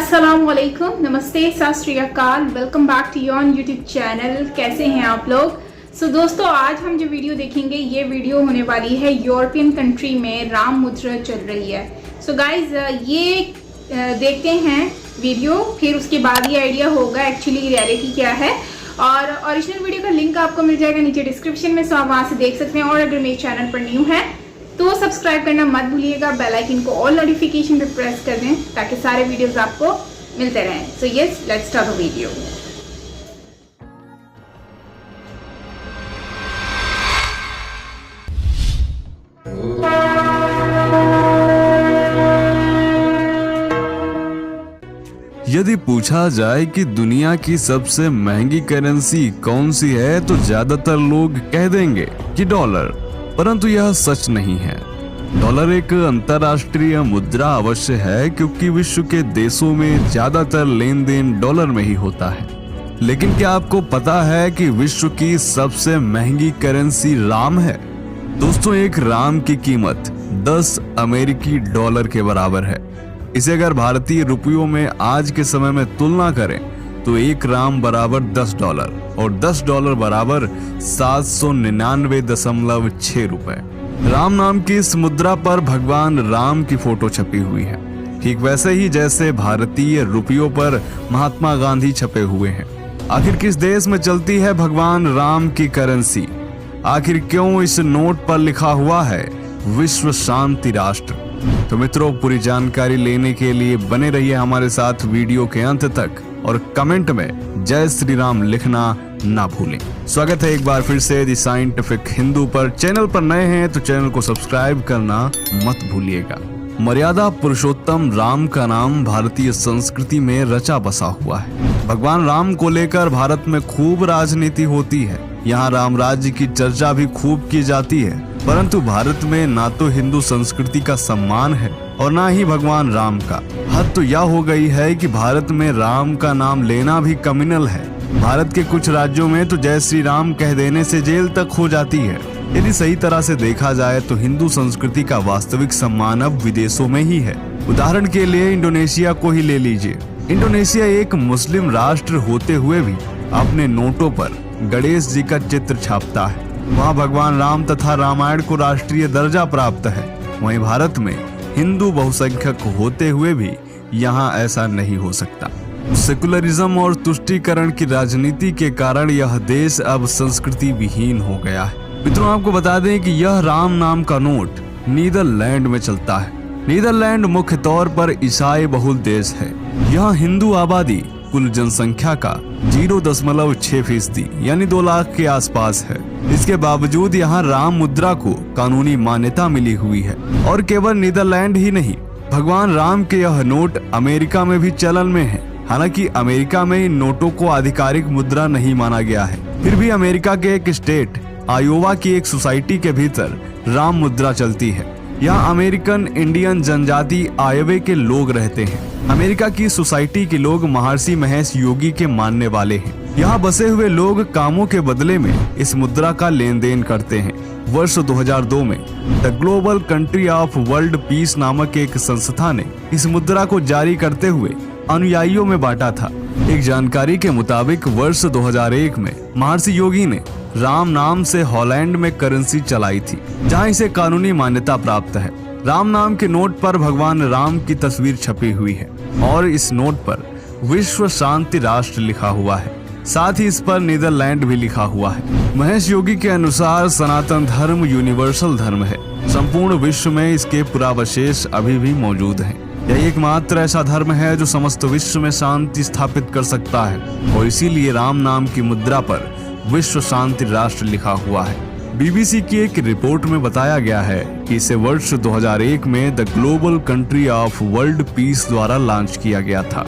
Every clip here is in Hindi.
अस्सलामुअलैकुम, नमस्ते, Sat Sri Akal. Welcome back to your YouTube channel. कैसे हैं आप लोग? दोस्तों, आज हम जो वीडियो देखेंगे ये वीडियो होने वाली है यूरोपियन कंट्री में राम मुद्रा चल रही है। गाइज ये देखते हैं वीडियो, फिर उसके बाद ये आइडिया होगा एक्चुअली रियलिटी क्या है। और ओरिजिनल वीडियो का लिंक आपको मिल जाएगा नीचे डिस्क्रिप्शन में, सो आप वहाँ से देख सकते हैं। और अगर मेरे चैनल पर न्यू है तो सब्सक्राइब करना मत भूलिएगा, बेल आइकन को ऑल नोटिफिकेशन पे प्रेस कर दें ताकि सारे वीडियोस आपको मिलते रहें। So yes, let's start the video. यदि पूछा जाए कि दुनिया की सबसे महंगी करेंसी कौन सी है तो ज्यादातर लोग कह देंगे कि डॉलर, परंतु यह सच नहीं है। डॉलर एक अंतर्राष्ट्रीय मुद्रा अवश्य है क्योंकि विश्व के देशों में ज्यादातर लेन देन डॉलर में ही होता है। लेकिन क्या आपको पता है कि विश्व की सबसे महंगी करेंसी राम है? दोस्तों, एक राम की कीमत 10 अमेरिकी डॉलर के बराबर है। इसे अगर भारतीय रुपयों में आज के समय में तुलना करें तो एक राम बराबर $10 और $10 बराबर 799.6 रुपए। राम नाम की इस मुद्रा पर भगवान राम की फोटो छपी हुई है, ठीक वैसे ही जैसे भारतीय रुपयों पर महात्मा गांधी छपे हुए हैं। आखिर किस देश में चलती है भगवान राम की करेंसी? आखिर क्यों इस नोट पर लिखा हुआ है विश्व शांति राष्ट्र? तो मित्रों, पूरी जानकारी लेने के लिए बने रहिए हमारे साथ वीडियो के अंत तक और कमेंट में जय श्री राम लिखना ना भूलें। स्वागत है एक बार फिर से द साइंटिफिक हिंदू पर। चैनल पर नए हैं तो चैनल को सब्सक्राइब करना मत भूलिएगा। मर्यादा पुरुषोत्तम राम का नाम भारतीय संस्कृति में रचा बसा हुआ है। भगवान राम को लेकर भारत में खूब राजनीति होती है। यहाँ राम राज्य की चर्चा भी खूब की जाती है, परंतु भारत में ना तो हिंदू संस्कृति का सम्मान है और ना ही भगवान राम का। हद तो यह हो गई है कि भारत में राम का नाम लेना भी क्रिमिनल है। भारत के कुछ राज्यों में तो जय श्री राम कह देने से जेल तक हो जाती है। यदि सही तरह से देखा जाए तो हिंदू संस्कृति का वास्तविक सम्मान अब विदेशों में ही है। उदाहरण के लिए इंडोनेशिया को ही ले लीजिए। इंडोनेशिया एक मुस्लिम राष्ट्र होते हुए भी अपने नोटों पर गणेश जी का चित्र छापता है। वहाँ भगवान राम तथा रामायण को राष्ट्रीय दर्जा प्राप्त है। वहीं भारत में हिंदू बहुसंख्यक होते हुए भी यहाँ ऐसा नहीं हो सकता। सेकुलरिज्म और तुष्टीकरण की राजनीति के कारण यह देश अब संस्कृति विहीन हो गया है। मित्रों, आपको बता दें कि यह राम नाम का नोट नीदरलैंड में चलता है। नीदरलैंड मुख्य तौर पर ईसाई बहुल देश है। यहाँ हिंदू आबादी कुल जनसंख्या का 0.6% यानी 2 लाख के आसपास है। इसके बावजूद यहाँ राम मुद्रा को कानूनी मान्यता मिली हुई है। और केवल नीदरलैंड ही नहीं, भगवान राम के यह नोट अमेरिका में भी चलन में है। हालांकि अमेरिका में इन नोटों को आधिकारिक मुद्रा नहीं माना गया है, फिर भी अमेरिका के एक स्टेट आयोवा की एक सोसाइटी के भीतर राम मुद्रा चलती है। यहाँ अमेरिकन इंडियन जनजाति आयवे के लोग रहते हैं। अमेरिका की सोसाइटी के लोग महर्षि महेश योगी के मानने वाले हैं। यहाँ बसे हुए लोग कामों के बदले में इस मुद्रा का लेन देन करते हैं। वर्ष 2002 में the global country of world peace नामक एक संस्था ने इस मुद्रा को जारी करते हुए अनुयायियों में बांटा था। एक जानकारी के मुताबिक वर्ष 2001 में महर्षि योगी ने राम नाम से हॉलैंड में करेंसी चलाई थी, जहां इसे कानूनी मान्यता प्राप्त है। राम नाम के नोट पर भगवान राम की तस्वीर छपी हुई है और इस नोट पर विश्व शांति राष्ट्र लिखा हुआ है। साथ ही इस पर नीदरलैंड भी लिखा हुआ है। महेश योगी के अनुसार सनातन धर्म यूनिवर्सल धर्म है। संपूर्ण विश्व में इसके पुरावशेष अभी भी मौजूद हैं। यह एकमात्र ऐसा धर्म है जो समस्त विश्व में शांति स्थापित कर सकता है और इसीलिए राम नाम की मुद्रा पर विश्व शांति राष्ट्र लिखा हुआ है। बीबीसी की एक रिपोर्ट में बताया गया है कि इसे वर्ष 2001 में the global country of world peace द्वारा लॉन्च किया गया था।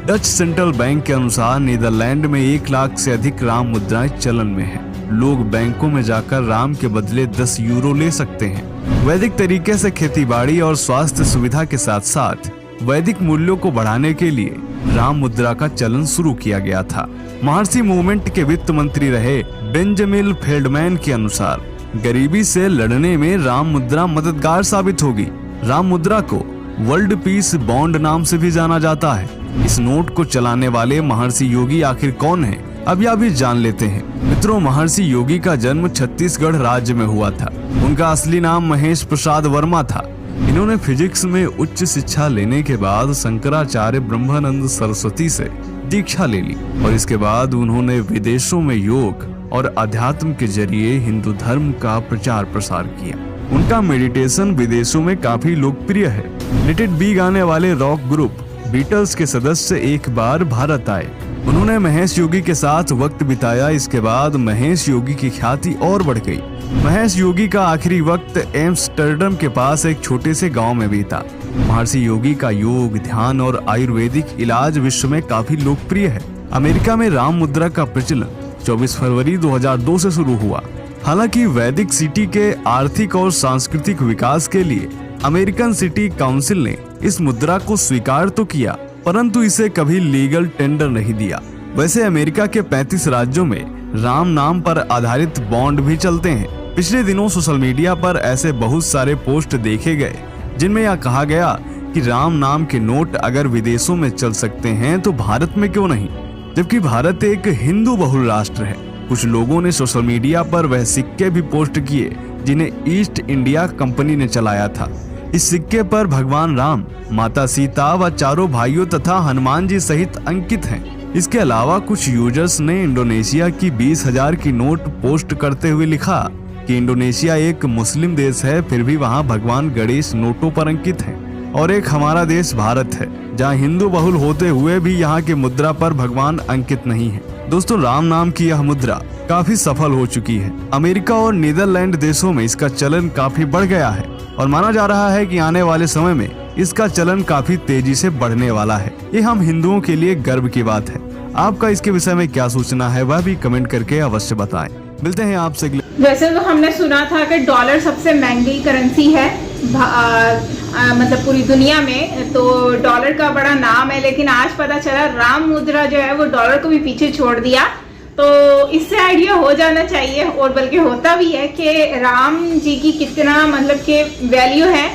डच सेंट्रल बैंक के अनुसार नीदरलैंड में 1 लाख से अधिक राम मुद्राएं चलन में है। लोग बैंकों में जाकर राम के बदले 10 यूरो ले सकते हैं। वैदिक तरीके से खेतीबाड़ी और स्वास्थ्य सुविधा के साथ साथ वैदिक मूल्यों को बढ़ाने के लिए राम मुद्रा का चलन शुरू किया गया था। महर्षि मूवमेंट के वित्त मंत्री रहे बेंजामिन फेल्डमैन के अनुसार गरीबी से लड़ने में राम मुद्रा मददगार साबित होगी। राम मुद्रा को वर्ल्ड पीस बॉन्ड नाम से भी जाना जाता है। इस नोट को चलाने वाले महर्षि योगी आखिर कौन है, अब आप जान लेते हैं। मित्रों, महर्षि योगी का जन्म छत्तीसगढ़ राज्य में हुआ था। उनका असली नाम महेश प्रसाद वर्मा था। इन्होंने फिजिक्स में उच्च शिक्षा लेने के बाद शंकराचार्य ब्रह्मानंद सरस्वती से दीक्षा ले ली और इसके बाद उन्होंने विदेशों में योग और अध्यात्म के जरिए हिंदू धर्म का प्रचार प्रसार किया। उनका मेडिटेशन विदेशों में काफी लोकप्रिय है। लेट इट बी गाने वाले रॉक ग्रुप बीटल्स के सदस्य एक बार भारत आए। उन्होंने महेश योगी के साथ वक्त बिताया। इसके बाद महेश योगी की ख्याति और बढ़ गई। महेश योगी का आखिरी वक्त एम्स्टर्डम के पास एक छोटे से गांव में बीता। महर्षि योगी का योग, ध्यान और आयुर्वेदिक इलाज विश्व में काफी लोकप्रिय है। अमेरिका में राम मुद्रा का प्रचलन 24 फरवरी 2002 से शुरू हुआ। हालांकि वैदिक सिटी के आर्थिक और सांस्कृतिक विकास के लिए अमेरिकन सिटी काउंसिल ने इस मुद्रा को स्वीकार तो किया, परंतु इसे कभी लीगल टेंडर नहीं दिया। वैसे अमेरिका के 35 राज्यों में राम नाम पर आधारित बॉन्ड भी चलते हैं। पिछले दिनों सोशल मीडिया पर ऐसे बहुत सारे पोस्ट देखे गए जिनमें यह कहा गया कि राम नाम के नोट अगर विदेशों में चल सकते हैं तो भारत में क्यों नहीं, जबकि भारत एक हिंदू बहुल राष्ट्र है। कुछ लोगों ने सोशल मीडिया पर वह सिक्के भी पोस्ट किए जिन्हें ईस्ट इंडिया कंपनी ने चलाया था। इस सिक्के पर भगवान राम, माता सीता व चारों भाइयों तथा हनुमान जी सहित अंकित हैं। इसके अलावा कुछ यूजर्स ने इंडोनेशिया की 20,000 की नोट पोस्ट करते हुए लिखा कि इंडोनेशिया एक मुस्लिम देश है, फिर भी वहाँ भगवान गणेश नोटों पर अंकित हैं। और एक हमारा देश भारत है जहाँ हिंदू बहुल होते हुए भी यहाँ की मुद्रा पर भगवान अंकित नहीं है। दोस्तों, राम नाम की यह मुद्रा काफी सफल हो चुकी है। अमेरिका और नीदरलैंड देशों में इसका चलन काफी बढ़ गया है और माना जा रहा है कि आने वाले समय में इसका चलन काफी तेजी से बढ़ने वाला है। ये हम हिंदुओं के लिए गर्व की बात है। आपका इसके विषय में क्या सोचना है वह भी कमेंट करके अवश्य बताएं। मिलते हैं आपसे। वैसे तो हमने सुना था कि डॉलर सबसे महंगी करेंसी है मतलब पूरी दुनिया में, तो डॉलर का बड़ा नाम है, लेकिन आज पता चला राम मुद्रा जो है वो डॉलर को भी पीछे छोड़ दिया। तो इससे आइडिया हो जाना चाहिए और बल्कि होता भी है कि राम जी की कितना मतलब कि वैल्यू है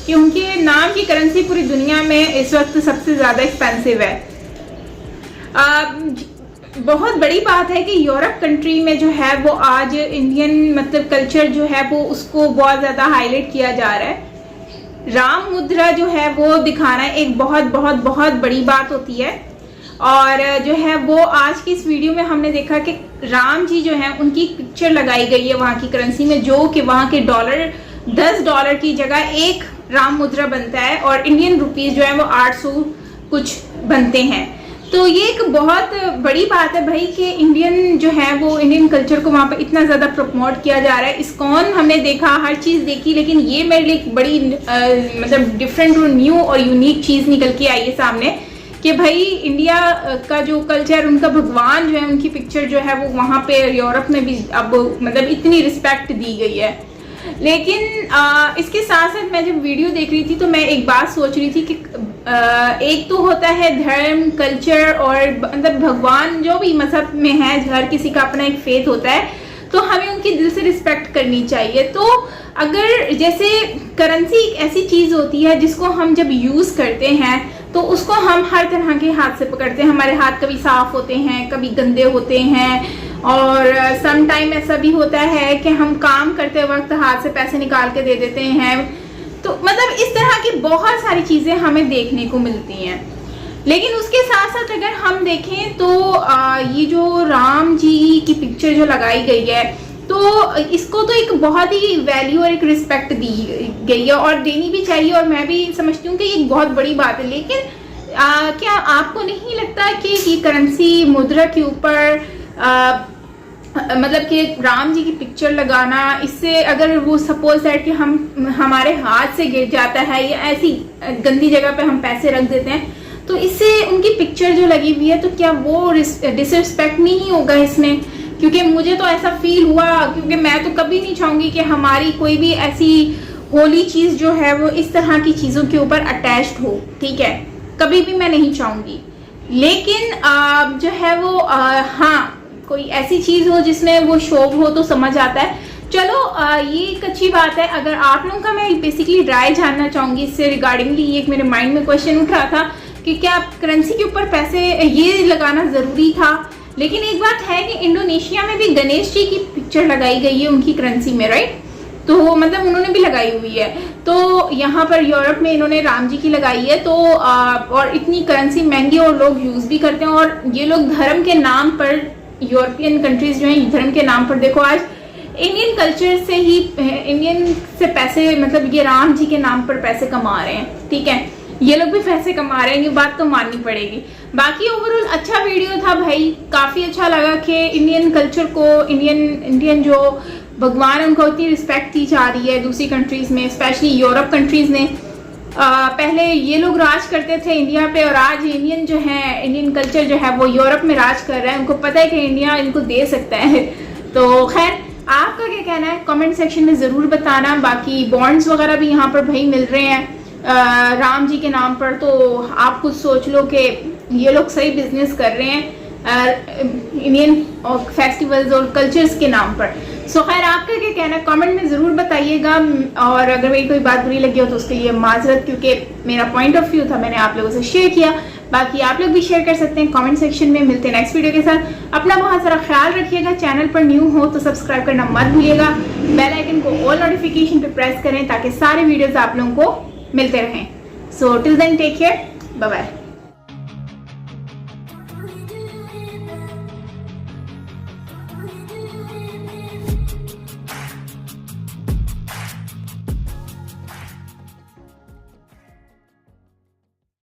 कि उनके नाम की करेंसी पूरी दुनिया में इस वक्त सबसे ज़्यादा एक्सपेंसिव है। बहुत बड़ी बात है कि यूरोप कंट्री में जो है वो आज इंडियन मतलब कल्चर जो है वो उसको बहुत ज़्यादा हाईलाइट किया जा रहा है। राम मुद्रा जो है वो दिखाना एक बहुत बहुत बहुत बड़ी बात होती है। और जो है वो आज की इस वीडियो में हमने देखा कि राम जी जो है उनकी पिक्चर लगाई गई है वहाँ की करेंसी में, जो कि वहाँ के डॉलर $10 की जगह एक राम मुद्रा बनता है और इंडियन रुपीस जो है वो 800 कुछ बनते हैं। तो ये एक बहुत बड़ी बात है भाई कि इंडियन जो है वो इंडियन कल्चर को वहाँ पे इतना ज़्यादा प्रमोट किया जा रहा है। इस्कॉन हमने देखा, हर चीज़ देखी, लेकिन ये मेरे लिए एक बड़ी मतलब डिफरेंट और न्यू और यूनिक चीज़ निकल के आई है सामने कि भाई इंडिया का जो कल्चर, उनका भगवान जो है, उनकी पिक्चर जो है वो वहाँ पे यूरोप में भी अब मतलब इतनी रिस्पेक्ट दी गई है। लेकिन इसके साथ साथ मैं जब वीडियो देख रही थी तो मैं एक बात सोच रही थी कि एक तो होता है धर्म, कल्चर और मतलब भगवान जो भी मजहब में है, हर किसी का अपना एक फेथ होता है, तो हमें उनकी दिल से रिस्पेक्ट करनी चाहिए। तो अगर जैसे करेंसी एक ऐसी चीज़ होती है जिसको हम जब यूज़ करते हैं तो उसको हम हर तरह के हाथ से पकड़ते हैं। हमारे हाथ कभी साफ होते हैं, कभी गंदे होते हैं, और सम टाइम ऐसा भी होता है कि हम काम करते वक्त हाथ से पैसे निकाल के दे देते हैं। तो मतलब इस तरह की बहुत सारी चीज़ें हमें देखने को मिलती हैं। लेकिन उसके साथ साथ अगर हम देखें तो ये जो राम जी की पिक्चर जो लगाई गई है तो इसको तो एक बहुत ही वैल्यू और एक रिस्पेक्ट दी गई है और देनी भी चाहिए, और मैं भी समझती हूँ कि ये बहुत बड़ी बात है। लेकिन क्या आपको नहीं लगता कि ये करेंसी मुद्रा के ऊपर मतलब कि राम जी की पिक्चर लगाना, इससे अगर वो सपोज दैट कि हमारे हाथ से गिर जाता है या ऐसी गंदी जगह पे हम पैसे रख देते हैं तो इससे उनकी पिक्चर जो लगी हुई है तो क्या वो डिसरिस्पेक्ट नहीं होगा इसमें? क्योंकि मुझे तो ऐसा फील हुआ, क्योंकि मैं तो कभी नहीं चाहूँगी कि हमारी कोई भी ऐसी होली चीज़ जो है वो इस तरह की चीज़ों के ऊपर अटैच्ड हो, ठीक है, कभी भी मैं नहीं चाहूँगी। लेकिन जो है वो हाँ, कोई ऐसी चीज़ हो जिसमें वो शोभ हो तो समझ आता है। चलो ये एक अच्छी बात है। अगर आप लोगों का मैं बेसिकली राय जानना चाहूँगी इससे रिगार्डिंगली, ये एक मेरे माइंड में क्वेश्चन उठ रहा था कि क्या करेंसी के ऊपर पैसे ये लगाना ज़रूरी था। लेकिन एक बात है कि इंडोनेशिया में भी गणेश जी की पिक्चर लगाई गई है उनकी करेंसी में, राइट। तो मतलब उन्होंने भी लगाई हुई है। तो यहाँ पर यूरोप में इन्होंने राम जी की लगाई है। तो और इतनी करेंसी महंगी और लोग यूज़ भी करते हैं, और ये लोग धर्म के नाम पर, यूरोपियन कंट्रीज जो हैं धर्म के नाम पर, देखो आज इंडियन कल्चर से ही, इंडियन से पैसे, मतलब ये राम जी के नाम पर पैसे कमा रहे हैं, ठीक है। ये लोग भी पैसे कमा रहे हैं, ये बात तो माननी पड़ेगी। बाकी ओवरऑल अच्छा वीडियो था भाई, काफ़ी अच्छा लगा कि इंडियन कल्चर को, इंडियन जो भगवान है उनको उतनी रिस्पेक्ट दी जा रही है दूसरी कंट्रीज़ में, स्पेशली यूरोप कंट्रीज़ ने। पहले ये लोग राज करते थे इंडिया पे, और आज इंडियन जो है, इंडियन कल्चर जो है वो यूरोप में राज कर रहा है। उनको पता है कि इंडिया इनको दे सकता है। तो खैर, आपका क्या कहना है कमेंट सेक्शन में ज़रूर बताना। बाकी बॉन्ड्स वगैरह भी यहाँ पर भाई मिल रहे हैं राम जी के नाम पर। तो आप खुद सोच लो कि ये लोग सही बिजनेस कर रहे हैं इंडियन फेस्टिवल्स और कल्चर्स के नाम पर। सो खैर, आपका क्या कहना है कमेंट में ज़रूर बताइएगा। और अगर मेरी कोई बात बुरी लगी हो तो उसके लिए माजरत, क्योंकि मेरा पॉइंट ऑफ व्यू था, मैंने आप लोगों से शेयर किया। बाकी आप लोग भी शेयर कर सकते हैं कमेंट सेक्शन में। मिलते हैं नेक्स्ट वीडियो के साथ। अपना बहुत सारा ख्याल रखिएगा। चैनल पर न्यू हो तो सब्सक्राइब करना मत भूलिएगा। बेल आइकन को ऑल नोटिफिकेशन पे प्रेस करें ताकि सारे वीडियोस आप लोगों को मिलते रहें। So till then take care, bye bye.